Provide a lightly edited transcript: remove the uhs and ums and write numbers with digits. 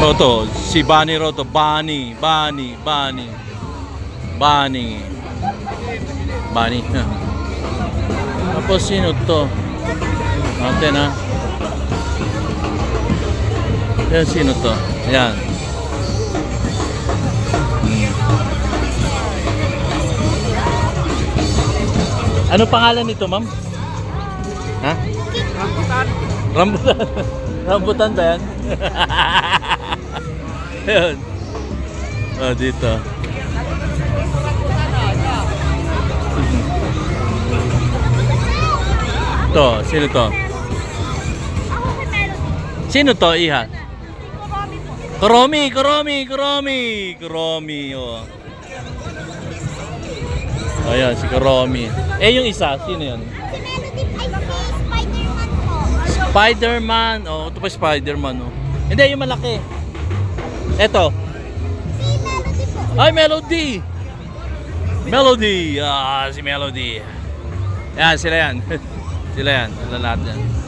O to, si Bunny raw to. Bunny. Tapos sino to? Natin ha. Yan, sino to? Yan. Ano pangalan nito, ma'am? Ha? Rambutan. Rambutan. Rambutan ba yan? Ayun. Oh, dito. To, sino to? Sino to, Iha? Kuromi, oh. Ayan, si Kuromi. Eh, yung isa, sino yun? Spider-Man. Oh, ito pa Spider-Man, oh. Hindi, yung malaki. Eto. Ay, Melody. Melody. Ah, si Melody. Yan, sila yan. Sila yan. Sila lahat yan.